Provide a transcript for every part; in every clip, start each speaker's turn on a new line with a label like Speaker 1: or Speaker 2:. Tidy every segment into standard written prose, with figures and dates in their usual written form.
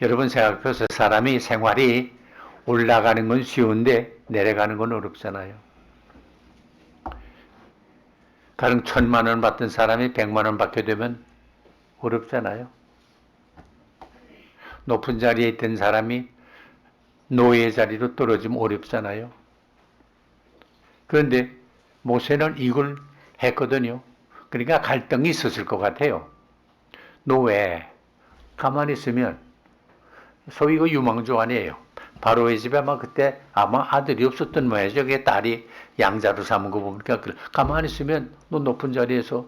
Speaker 1: 여러분 생각해보세요. 사람이 생활이 올라가는 건 쉬운데 내려가는 건 어렵잖아요. 가령 1,000만 원 받던 사람이 100만 원 받게 되면 어렵잖아요. 높은 자리에 있던 사람이 노예 자리로 떨어지면 어렵잖아요. 그런데 모세는 이걸 했거든요. 그러니까 갈등이 있었을 것 같아요. 너 왜 가만히 있으면 소위 그 유망주 아니에요. 바로의 집에 아마 그때 아마 아들이 없었던 모양이죠. 저게 딸이 양자로 삼은 거 보니까 가만히 있으면 너 높은 자리에서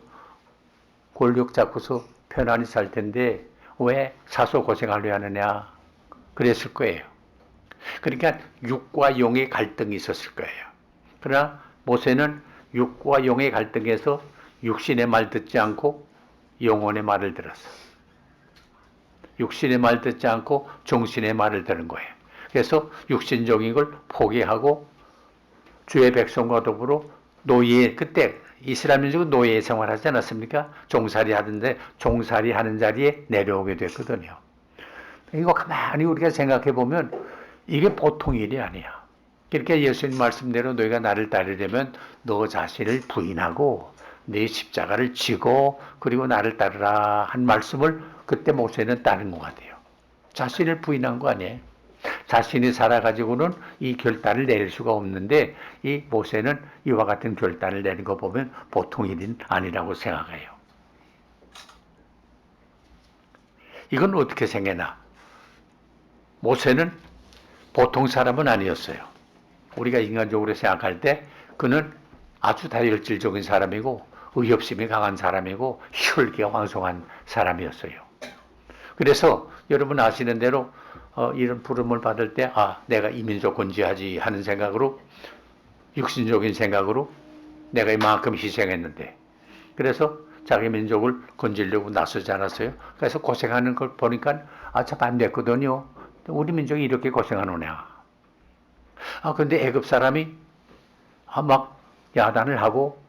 Speaker 1: 권력 잡고서 편안히 살 텐데 왜 사소 고생하려 하느냐 그랬을 거예요. 그러니까 육과 영의 갈등이 있었을 거예요. 그러나 모세는 육과 영의 갈등에서 육신의 말 듣지 않고 영혼의 말을 들었어. 육신의 말 듣지 않고 정신의 말을 들은 거예요. 그래서 육신적인 걸 포기하고 주의 백성과 더불어 노예, 그때 이스라엘 민족은 노예 생활하지 않았습니까? 종살이 하던데 종살이 하는 자리에 내려오게 됐거든요. 이거 가만히 우리가 생각해 보면 이게 보통 일이 아니야. 그렇게 예수님 말씀대로 너희가 나를 따르려면 너 자신을 부인하고 네 십자가를 지고 그리고 나를 따르라 한 말씀을 그때 모세는 따른 것 같아요. 자신을 부인한 거 아니에요. 자신이 살아가지고는 이 결단을 내릴 수가 없는데 이 모세는 이와 같은 결단을 내는 거 보면 보통 일은 아니라고 생각해요. 이건 어떻게 생겨나? 모세는 보통 사람은 아니었어요. 우리가 인간적으로 생각할 때 그는 아주 다혈질적인 사람이고 의협심이 강한 사람이고 혈기가 왕성한 사람이었어요. 그래서 여러분 아시는 대로 이런 부름을 받을 때 내가 이 민족 건지하지 하는 생각으로 육신적인 생각으로 내가 이만큼 희생했는데 그래서 자기 민족을 건지려고 나서지 않았어요. 그래서 고생하는 걸 보니까 참 안 됐거든요. 우리 민족이 이렇게 고생하느냐. 근데 애굽 사람이 막 야단을 하고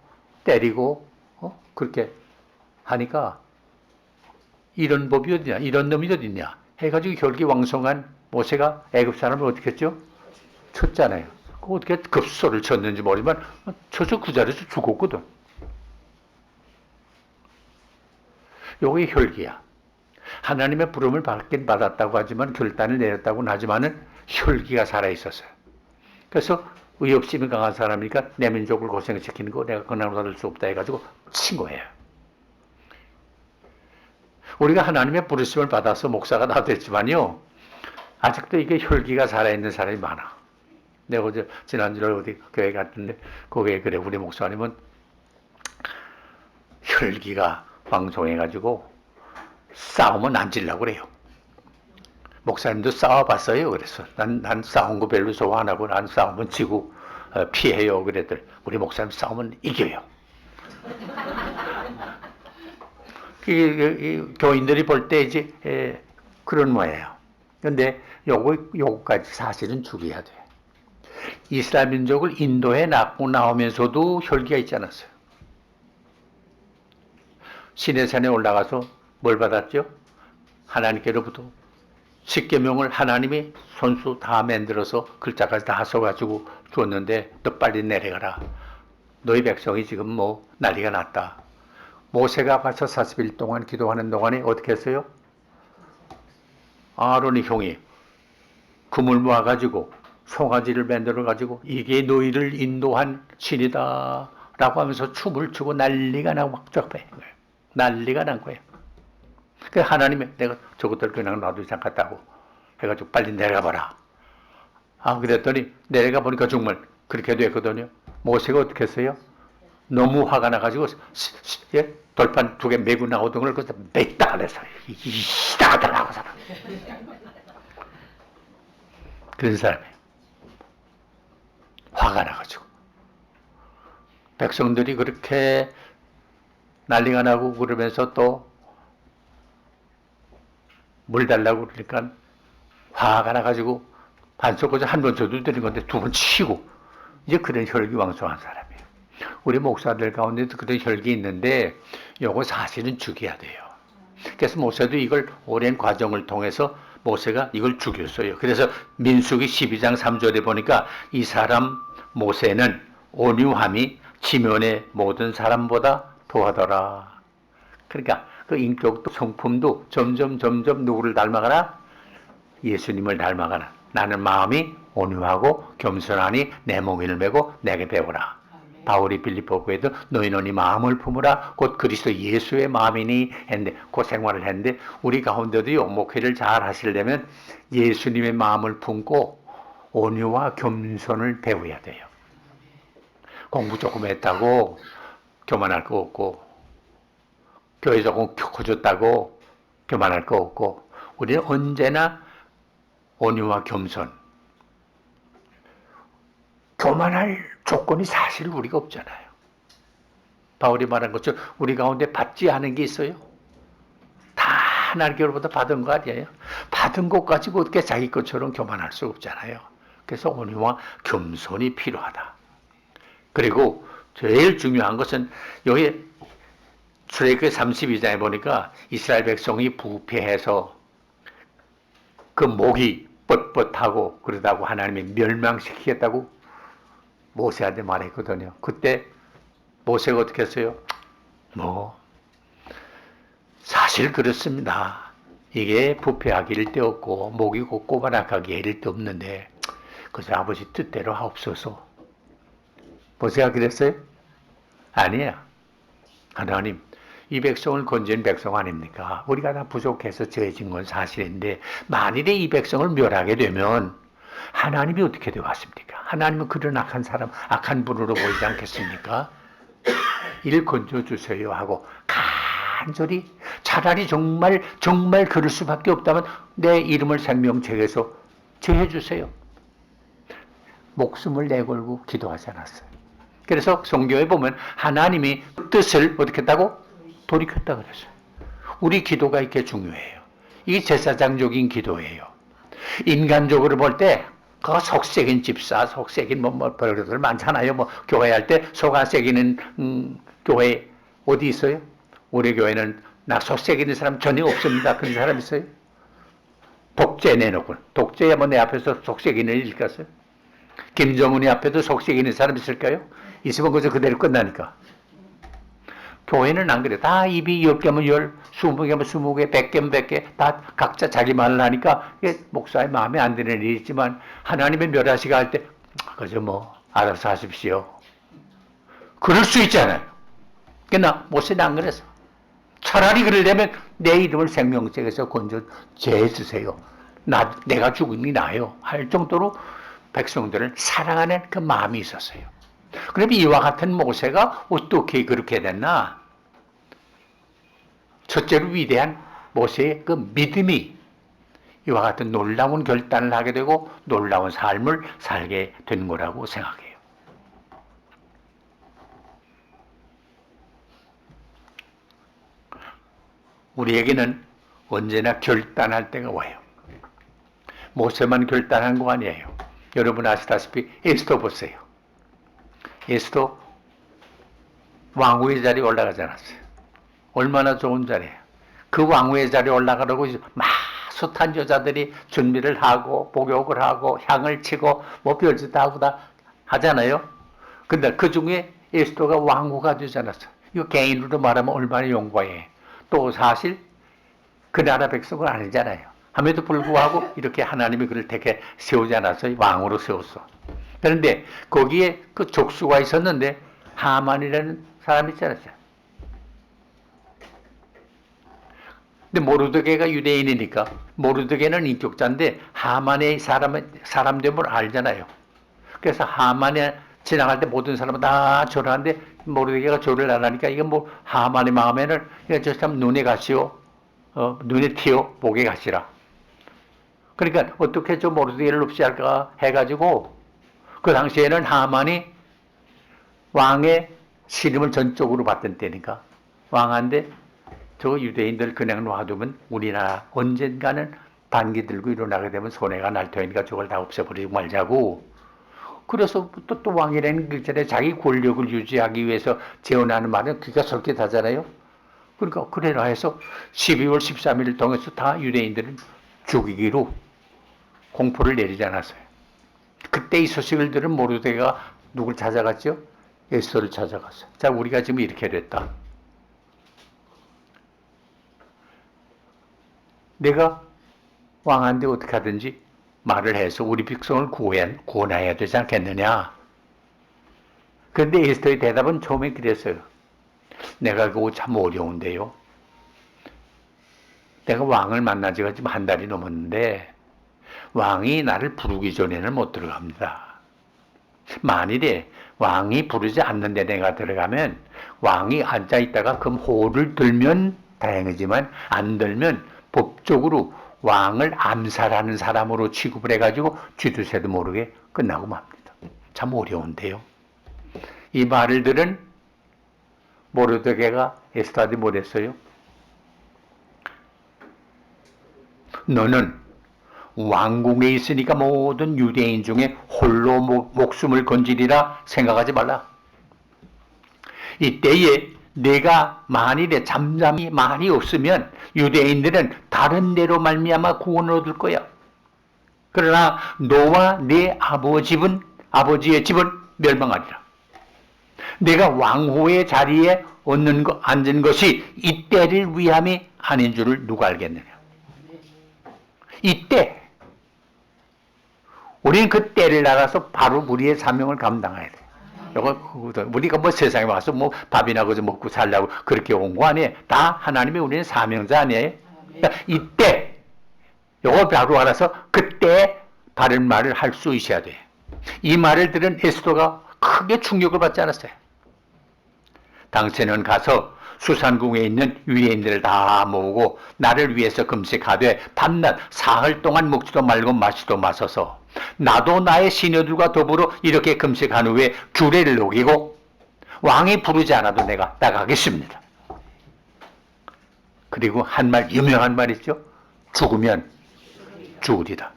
Speaker 1: 때리고 그렇게 하니까 이런 법이 어디냐, 이런 놈이 어디냐 해가지고 혈기왕성한 모세가 애굽 사람을 어떻게 했죠? 쳤잖아요. 어떻게 급소를 쳤는지 모르지만 쳐서 그 자리에서 죽었거든. 요게 혈기야. 하나님의 부름을 받긴 받았다고 하지만 결단을 내렸다고는 하지만은 혈기가 살아있었어요. 그래서 의협심이 강한 사람이니까 내 민족을 고생시키는 거 내가 그나마 받을 수 없다 해가지고 친 거예요. 우리가 하나님의 부르심을 받아서 목사가 다 됐지만요. 아직도 이게 혈기가 살아있는 사람이 많아. 내가 어제 지난주에 어디 교회 갔는데 거기에 그래 우리 목사님은 혈기가 방송해가지고 싸우면 안 질라고 그래요. 목사님도 싸워봤어요. 그래서 난 싸운 거 별로 좋아 안 하고 난 싸우면 지고 피해요. 그랬더니 우리 목사님 싸우면 이겨요. 교인들이 볼 때 이제 그런 모양이에요. 근데 요거까지 사실은 죽여야 돼. 이스라엘 민족을 인도에 낳고 나오면서도 혈기가 있지 않았어요. 시내산에 올라가서 뭘 받았죠? 하나님께로부터 십계명을 하나님이 손수 다 만들어서 글자까지 다 써가지고 줬는데 너 빨리 내려가라. 너희 백성이 지금 뭐 난리가 났다. 모세가 가서 40일 동안 기도하는 동안에 어떻게 했어요? 아론의 형이 금을 모아가지고 송아지를 만들어가지고 이게 너희를 인도한 신이다 라고 하면서 춤을 추고 난리가 나고 막 적배 난리가 난 거예요. 그 하나님이 내가 저것들 그냥 놔두지 않겠다고 해가지고 빨리 내려가봐라. 그랬더니 내려가 보니까 정말 그렇게 됐거든요. 모세가 어떻게 했어요? 너무 화가 나가지고 돌판 2개 메고 나오던 걸 거기서 맸다 그래서 이따가달라고 사람. 그런 사람이에요. 화가 나가지고 백성들이 그렇게 난리가 나고 그러면서 또 물 달라고 그러니까 화가 나가지고 반석고지 한 번 줘도 되는 건데 2번 치고 이제 그런 혈기왕성한 사람이에요. 우리 목사들 가운데도 그런 혈기 있는데 요거 사실은 죽여야 돼요. 그래서 목사도 이걸 오랜 과정을 통해서 모세가 이걸 죽였어요. 그래서 민수기 12장 3절에 보니까 이 사람 모세는 온유함이 지면의 모든 사람보다 더하더라. 그러니까 그 인격도 성품도 점점 누구를 닮아가나? 예수님을 닮아가나. 나는 마음이 온유하고 겸손하니 내 몽인을 메고 내게 배우라. 바울이 빌립보교에도 너희는 이 마음을 품으라 곧 그리스도 예수의 마음이니 했는데 그 생활을 했는데 우리 가운데도요 목회를 잘 하시려면 예수님의 마음을 품고 온유와 겸손을 배워야 돼요. 공부 조금 했다고 교만할 거 없고 교회 조금 커졌다고 교만할 거 없고 우리는 언제나 온유와 겸손. 교만할 조건이 사실 우리가 없잖아요. 바울이 말한 것처럼 우리 가운데 받지 않은 게 있어요. 다 하나님께로부터 받은 거 아니에요. 받은 것 가지고 어떻게 자기 것처럼 교만할 수 없잖아요. 그래서 온유와 겸손이 필요하다. 그리고 제일 중요한 것은 여기 출애굽기 32장에 보니까 이스라엘 백성이 부패해서 그 목이 뻣뻣하고 그러다고 하나님이 멸망시키겠다고 모세한테 말했거든요. 그때 모세가 어떻게 했어요? 사실 그렇습니다. 이게 부패하기 일데 없고 목이 꼬바락하기 일데 없는데 그저 아버지 뜻대로 하옵소서. 모세가 그랬어요? 아니야. 하나님, 이 백성을 건진 백성 아닙니까? 우리가 다 부족해서 죄진 건 사실인데 만일에 이 백성을 멸하게 되면 하나님이 어떻게 되겠습니까? 하나님은 그런 악한 사람, 악한 분으로 보이지 않겠습니까? 이를 건져주세요 하고 간절히 차라리 정말 그럴 수밖에 없다면 내 이름을 생명책에서 제해주세요. 목숨을 내걸고 기도하지 않았어요. 그래서 성경에 보면 하나님이 그 뜻을 어떻게 했다고? 돌이켰다 그랬어요. 우리 기도가 이렇게 중요해요. 이게 제사장적인 기도예요. 인간적으로 볼 때 그 속색인 집사, 속색인 별것들 많잖아요. 교회 할 때 속 안 새기는 교회 어디 있어요? 우리 교회는 나 속색이는 사람 전혀 없습니다. 그런 사람 있어요? 독재 내놓고 독재야 내 앞에서 속색이는 일 있겠어요? 김정은이 앞에도 속색이는 사람 있을까요? 있으면 그대로 끝나니까. 교회는 안 그래. 다 입이 10개면 10, 20개면 20개, 100개면 100개, 다 각자 자기 말을 하니까 이게 목사의 마음에 안 드는 일이 있지만 하나님의 멸하시가 할 때 그저 알아서 하십시오. 그럴 수 있잖아요. 그러나 모세는 안 그랬어. 차라리 그러려면 내 이름을 생명책에서 건져 제해주세요. 내가 죽으니 나요. 할 정도로 백성들을 사랑하는 그 마음이 있었어요. 그럼 이와 같은 모세가 어떻게 그렇게 됐나? 첫째로 위대한 모세의 그 믿음이 이와 같은 놀라운 결단을 하게 되고 놀라운 삶을 살게 된 거라고 생각해요. 우리에게는 언제나 결단할 때가 와요. 모세만 결단한 거 아니에요. 여러분 아시다시피 에스더 보세요. 에스더 왕후의 자리에 올라가지 않았어요. 얼마나 좋은 자리예요. 그 왕후의 자리에 올라가려고 숱한 여자들이 준비를 하고 복욕을 하고 향을 치고 별짓 다 하고 다 하잖아요. 근데 그 중에 에스더가 왕후가 되지 않았어요. 이거 개인으로 말하면 얼마나 용과해. 또 사실 그 나라 백성은 아니잖아요. 함에도 불구하고 이렇게 하나님이 그를 택해 세우지 않았어요. 왕으로 세웠어. 그런데 거기에 그 족수가 있었는데 하만이라는 사람이 있잖아요. 근데 모르드게가 유대인이니까 모르드게는 인격자인데 하만의 사람 되면 알잖아요. 그래서 하만에 지나갈 때 모든 사람은 다 절하는데 모르드게가 절을 안 하니까 이게 하만의 마음에는 저 사람 눈에 가시오, 눈에 튀어 목에 가시라. 그러니까 어떻게 저 모르드게를 없애할까 해가지고 그 당시에는 하만이 왕의 시름을 전적으로 받던 때니까 왕한테 저 유대인들 그냥 놔두면 우리나라 언젠가는 반기 들고 일어나게 되면 손해가 날 테니까 저걸 다 없애버리고 말자고. 그래서 또 왕이라는 그 전에 자기 권력을 유지하기 위해서 재혼하는 말은 귀가 솔깃하잖아요. 그러니까 그래라 해서 12월 13일을 통해서 다 유대인들은 죽이기로 공포를 내리지 않았어요. 그때 이 소식을 들은 모르드게가 누굴 찾아갔죠? 에스더를 찾아갔어요. 자, 우리가 지금 이렇게 됐다. 내가 왕한테 어떻게 하든지 말을 해서 우리 백성을 구원해야 되지 않겠느냐. 그런데 에스더의 대답은 처음에 그랬어요. 내가 그거 참 어려운데요. 내가 왕을 만난 지가 지금 한 달이 넘었는데 왕이 나를 부르기 전에는 못 들어갑니다. 만일에 왕이 부르지 않는데 내가 들어가면 왕이 앉아있다가 그 호를 들면 다행이지만 안 들면 법적으로 왕을 암살하는 사람으로 취급을 해가지고 쥐두새도 모르게 끝나고 맙니다. 참 어려운데요. 이 말을 들은 모르드게가 에스더한테 뭐랬어요? 너는 왕궁에 있으니까 모든 유대인 중에 홀로 목숨을 건지리라 생각하지 말라. 이때에 내가 만일에 잠잠이 많이 없으면 유대인들은 다른 데로 말미암아 구원을 얻을 거야. 그러나 너와 네 아버지의 집은 멸망하리라. 내가 왕후의 자리에 앉은 것이 이때를 위함이 아닌 줄을 누가 알겠느냐. 이때 우리는 그 때를 알아서 바로 우리의 사명을 감당해야 돼. 우리가 뭐 세상에 와서 뭐 밥이나 그저 먹고 살려고 그렇게 온 거 아니에요. 다 하나님이 우리는 사명자 아니에요. 그러니까 이때 요걸 바로 알아서 그때 바른 말을 할 수 있어야 돼. 이 말을 들은 에스더가 크게 충격을 받지 않았어요. 당신은 가서 수산궁에 있는 유대인들을 다 모으고 나를 위해서 금식하되 밤낮 사흘 동안 먹지도 말고 마시도 마셔서 나도 나의 시녀들과 더불어 이렇게 금식한 후에 규례를 녹이고 왕이 부르지 않아도 내가 나가겠습니다. 그리고 한 말, 유명한 말 있죠? 죽으면 죽으리다.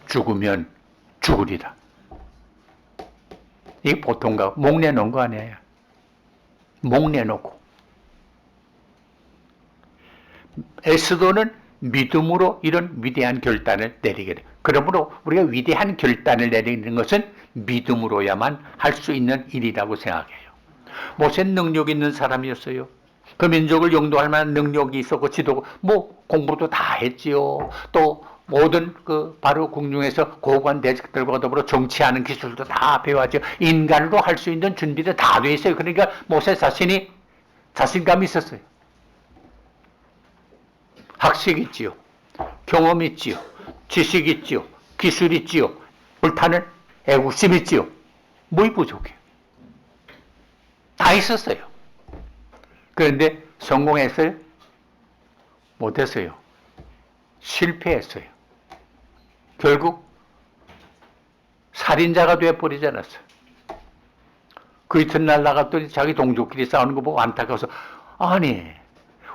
Speaker 1: 죽으면 죽으리다. 이게 보통가 목 내놓은 거 아니에요. 목 내놓고. 에스더는 믿음으로 이런 위대한 결단을 내리게 돼요. 그러므로 우리가 위대한 결단을 내리는 것은 믿음으로야만 할 수 있는 일이라고 생각해요. 모세는 능력 있는 사람이었어요. 그 민족을 용도할 만한 능력이 있었고 지도고 뭐 공부도 다 했지요. 또 모든 그 바로 궁중에서 고관 대직들과 더불어 정치하는 기술도 다 배워야죠. 인간으로 할 수 있는 준비도 다 돼 있어요. 그러니까 모세 자신이 자신감이 있었어요. 학식 있지요. 경험 있지요. 지식 있지요. 기술 있지요. 불타는 애국심 있지요. 뭐이 부족해요. 다 있었어요. 그런데 성공했어요? 못했어요. 실패했어요. 결국 살인자가 되어버리지 않았어요. 그 이튿날 나갔더니 자기 동족끼리 싸우는 거 보고 안타까워서 아니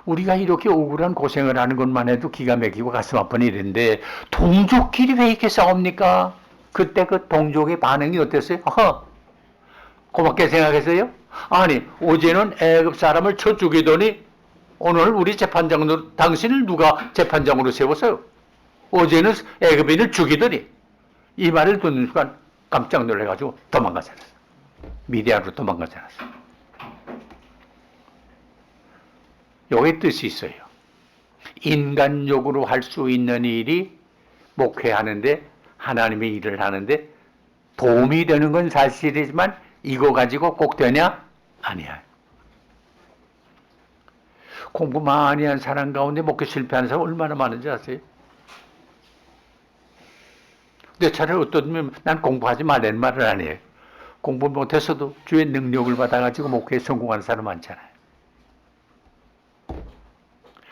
Speaker 1: 우리가 이렇게 억울한 고생을 하는 것만 해도 기가 막히고 가슴 아픈 일인데 동족끼리 왜 이렇게 싸웁니까? 그때 그 동족의 반응이 어땠어요? 고맙게 생각했어요? 아니 어제는 애굽 사람을 쳐 죽이더니 오늘 우리 재판장으로 당신을 누가 재판장으로 세웠어요? 어제는 애굽인을 죽이더니 이 말을 듣는 순간 깜짝 놀라가지고 도망가지 않았어요. 미디안으로 도망가지 않았어요. 여기에 뜻이 있어요. 인간적으로 할 수 있는 일이 목회하는데 하나님의 일을 하는데 도움이 되는 건 사실이지만 이거 가지고 꼭 되냐? 아니야. 공부 많이 한 사람 가운데 목회 실패하는 사람 얼마나 많은지 아세요? 내 차를 어떤 면 난 공부하지 말라는 말을 안 해요. 공부 못했어도 주의 능력을 받아가지고 목회에 성공하는 사람 많잖아요.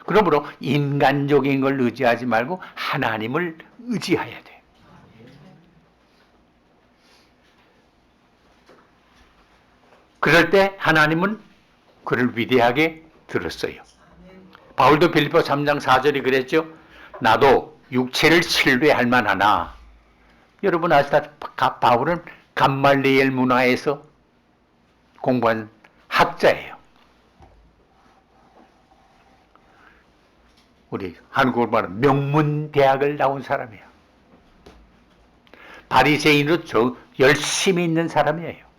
Speaker 1: 그러므로 인간적인 걸 의지하지 말고 하나님을 의지해야 돼. 그럴 때 하나님은 그를 위대하게 들었어요. 바울도 빌립보 3장 4절이 그랬죠. 나도 육체를 신뢰할 만하나. 여러분 아시다시피 바울은 감말리엘 문화에서 공부한 학자예요. 우리 한국으로 말하면 명문대학을 나온 사람이에요. 바리새인으로 열심히 있는 사람이에요.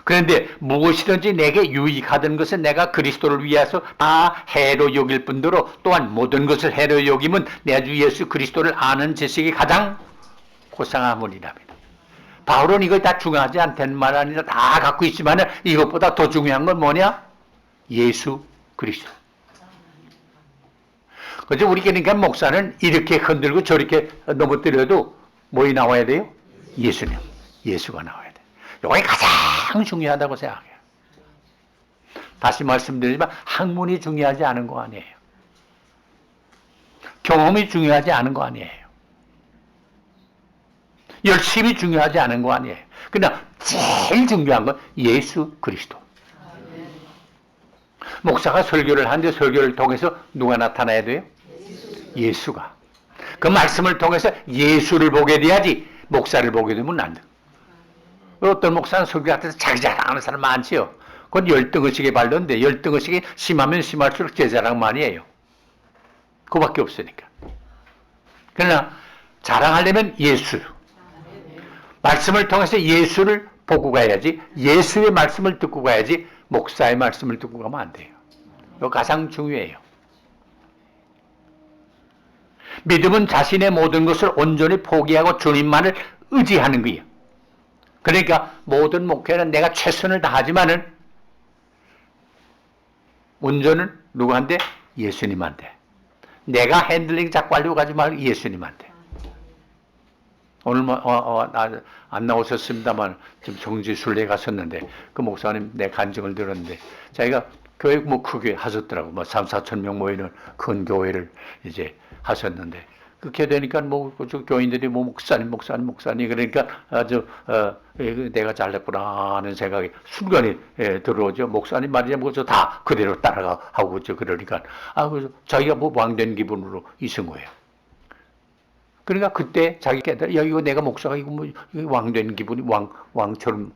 Speaker 1: 그런데 무엇이든지 내게 유익하던 것은 내가 그리스도를 위해서 다 해로 여길 뿐더러 또한 모든 것을 해로 여김은 내 주 예수 그리스도를 아는 지식이 가장 고상하므리랍니다. 바울은 이걸 다 중요하지 않다는 말 아니라 다 갖고 있지만 이것보다 더 중요한 건 뭐냐? 예수 그리스도. 그래서 우리 그러니까 목사는 이렇게 흔들고 저렇게 넘어뜨려도 뭐이 나와야 돼요? 예수님. 예수가 나와야 돼요. 이게 가장 중요하다고 생각해요. 다시 말씀드리지만 학문이 중요하지 않은 거 아니에요. 경험이 중요하지 않은 거 아니에요. 열심히 중요하지 않은 거 아니에요. 그러나 제일 중요한 건 예수 그리스도. 목사가 설교를 하는데 설교를 통해서 누가 나타나야 돼요? 예수가. 그 말씀을 통해서 예수를 보게 돼야지 목사를 보게 되면 안 돼. 어떤 목사는 설교 같아서 자기 자랑하는 사람 많지요. 그건 열등의식에 발렸는데 열등의식이 심하면 심할수록 제 자랑만이 에요. 그거밖에 없으니까. 그러나 자랑하려면 예수. 말씀을 통해서 예수를 보고 가야지 예수의 말씀을 듣고 가야지 목사의 말씀을 듣고 가면 안 돼요. 이거 가장 중요해요. 믿음은 자신의 모든 것을 온전히 포기하고 주님만을 의지하는 거예요. 그러니까 모든 목회는 내가 최선을 다하지만은 운전은 누구한테? 예수님한테. 내가 핸들링 자꾸 하려고 하지 말고 예수님한테. 오늘 안 나오셨습니다만 지금 성지순례 갔었는데 그 목사님 내 간증을 들었는데 자기가 교회 뭐 크게 하셨더라고. 뭐 3, 4천 명 모이는 큰 교회를 이제 하셨는데 그렇게 되니까 뭐 교인들이 뭐 목사님 그러니까 아주 내가 잘됐구나 하는 생각이 순간에 들어오죠. 목사님 말이야 뭐저 다 그대로 따라가 하고 그러니까 그래서 자기가 뭐 왕된 기분으로 있은 거예요. 그러니까 그때 자기 깨달아, 야, 이거 내가 목사가 이거 뭐, 왕된 기분이 왕처럼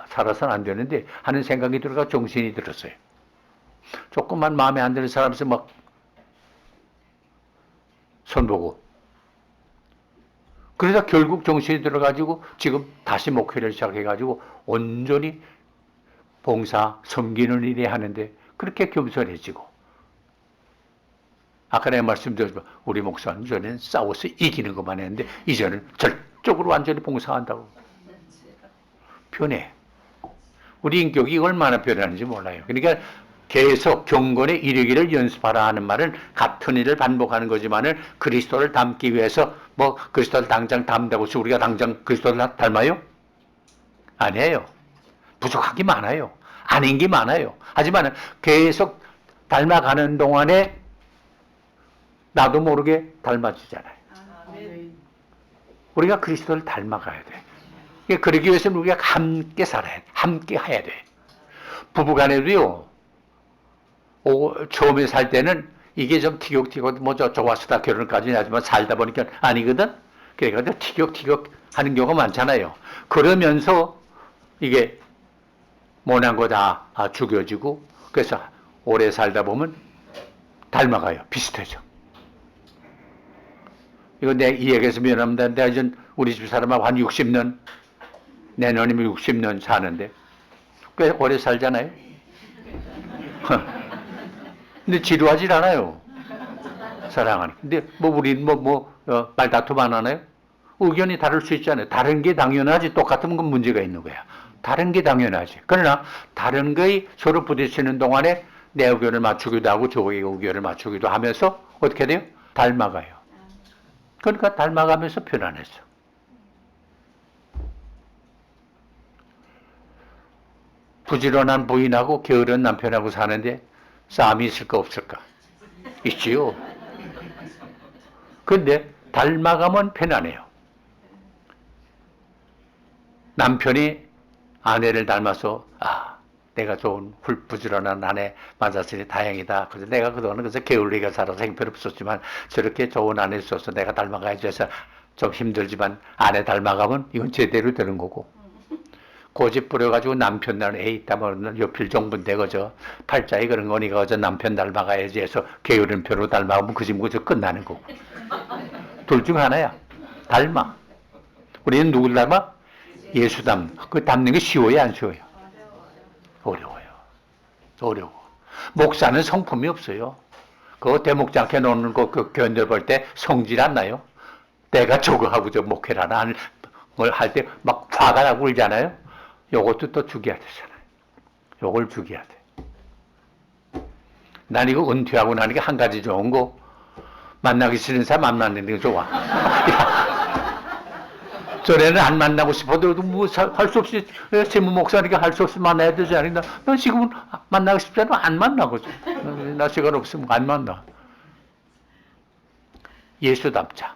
Speaker 1: 살아서는 안 되는데 하는 생각이 들어가 정신이 들었어요. 조금만 마음에 안 드는 사람에서 막 손보고. 그러다 결국 정신이 들어가지고 지금 다시 목회를 시작해가지고 온전히 봉사, 섬기는 일에 하는데 그렇게 겸손해지고. 아까 내가 말씀드렸지만 우리 목사는 전에는 싸워서 이기는 것만 했는데 이제는 절적으로 완전히 봉사한다고. 변해. 우리 인격이 얼마나 변하는지 몰라요. 그러니까 계속 경건에 이르기를 연습하라 하는 말은 같은 일을 반복하는 거지만은 그리스도를 닮기 위해서 뭐 그리스도를 당장 닮다고 해서 우리가 당장 그리스도를 닮아요? 아니에요. 부족한 게 많아요. 아닌 게 많아요. 하지만 계속 닮아가는 동안에 나도 모르게 닮아지잖아요. 우리가 그리스도를 닮아가야 돼. 그러기 위해서는 우리가 함께 살아야 돼. 함께 해야 돼. 부부간에도요. 처음에 살 때는 이게 좀 티격태격 뭐 좋아서 다 결혼까지 하지만 살다 보니까 아니거든. 그러니까 티격태격 하는 경우가 많잖아요. 그러면서 이게 모난 거 다 죽여지고 그래서 오래 살다 보면 닮아가요. 비슷해져. 이거 내 이 얘기해서 미안합니다. 내가 이제 우리 집 사람하고 한 60년, 내년이면 60년 사는데 꽤 오래 살잖아요. 근데 지루하질 않아요. 사랑하는. 근데 뭐 우리는 말다툼 안 하나요? 의견이 다를 수 있잖아요. 다른 게 당연하지. 똑같으면 건 문제가 있는 거야. 다른 게 당연하지. 그러나 다른 거에 서로 부딪히는 동안에 내 의견을 맞추기도 하고 저의 의견을 맞추기도 하면서 어떻게 돼요? 닮아가요. 그러니까 닮아가면서 편안했어. 부지런한 부인하고 게으른 남편하고 사는데 싸움이 있을까 없을까? 있지요. 근데 닮아가면 편안해요. 남편이 아내를 닮아서 내가 좋은 부지런한 아내 맞았으니 다행이다. 그래서 내가 그동안 그래서 게을리가 살아서 형편없었지만 저렇게 좋은 아내 있어서 내가 닮아가야지 해서 좀 힘들지만 아내 닮아가면 이건 제대로 되는 거고. 고집 부려가지고 남편 날 애 있다 뭐 옆필 정부인데 그저 팔자에 그런 거니까 그저 남편 닮아가야지 해서 게으름표로 닮아가면 그 집은 그저 끝나는 거고. 둘 중 하나야. 닮아. 우리는 누굴 닮아? 예수 그 닮는 게 쉬워요, 안 쉬워요? 어려워요. 어려워. 목사는 성품이 없어요. 그거 대목장해 놓는 거 그 견뎌 볼 때 성질 안 나요? 내가 저거 하고 저 목회라나 뭘 할 때 막 화가 나고 그러잖아요. 요것도 또 죽여야 되잖아요. 요걸 죽여야 돼. 난 이거 은퇴하고 나니까 한 가지 좋은 거 만나기 싫은 사람 안 만나는 게 좋아. 전에는 안 만나고 싶어도 뭐 할 수 없이 재무 목사니까 할 수 없이 만나야 되지 않나? 난 지금은 만나고 싶지 않아 안 만나거든. 나 시간 없으면 안 만나. 예수 닮자.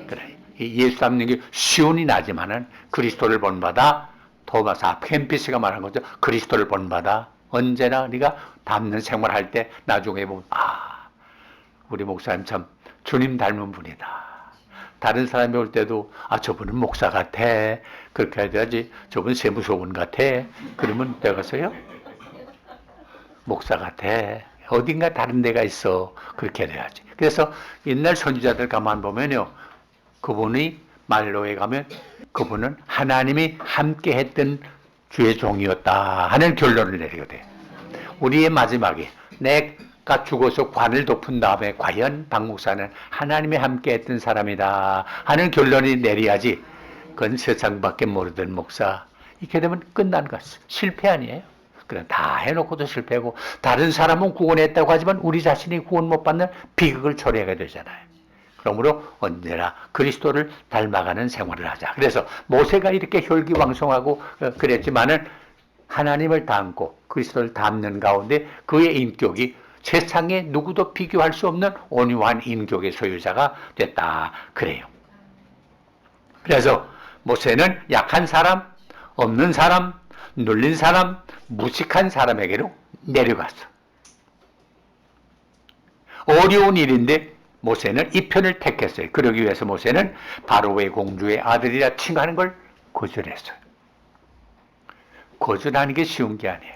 Speaker 1: 그래. 예수 닮는 게 시온이 나지만은 그리스도를 본받아 토마스 햄피스가 말한 거죠. 그리스도를 본받아 언제나 네가 닮는 생활할 때 나중에 보면 우리 목사님 참 주님 닮은 분이다. 다른 사람이 올 때도 저분은 목사 같아. 그렇게 해야 돼야지. 저분 세무서원 같아. 그러면 내가서요 목사 같아. 어딘가 다른 데가 있어. 그렇게 해야지. 그래서 옛날 선지자들 가만 보면요. 그분이 말로에 가면 그분은 하나님이 함께 했던 주의 종이었다 하는 결론을 내리게 돼. 우리의 마지막에 내가 죽어서 관을 덮은 다음에 과연 박 목사는 하나님이 함께 했던 사람이다 하는 결론이 내려야지. 그건 세상밖에 모르던 목사. 이렇게 되면 끝난 것 같습니다. 실패 아니에요. 그냥 다 해놓고도 실패고 다른 사람은 구원했다고 하지만 우리 자신이 구원 못 받는 비극을 초래하게 되잖아요. 그러므로 언제나 그리스도를 닮아가는 생활을 하자. 그래서 모세가 이렇게 혈기왕성하고 그랬지만은 하나님을 닮고 그리스도를 닮는 가운데 그의 인격이 세상에 누구도 비교할 수 없는 온유한 인격의 소유자가 됐다. 그래요. 그래서 모세는 약한 사람, 없는 사람, 눌린 사람, 무식한 사람에게로 내려갔어. 어려운 일인데 모세는 이 편을 택했어요. 그러기 위해서 모세는 바로의 공주의 아들이라 칭하는 걸 거절했어요. 거절하는 게 쉬운 게 아니에요.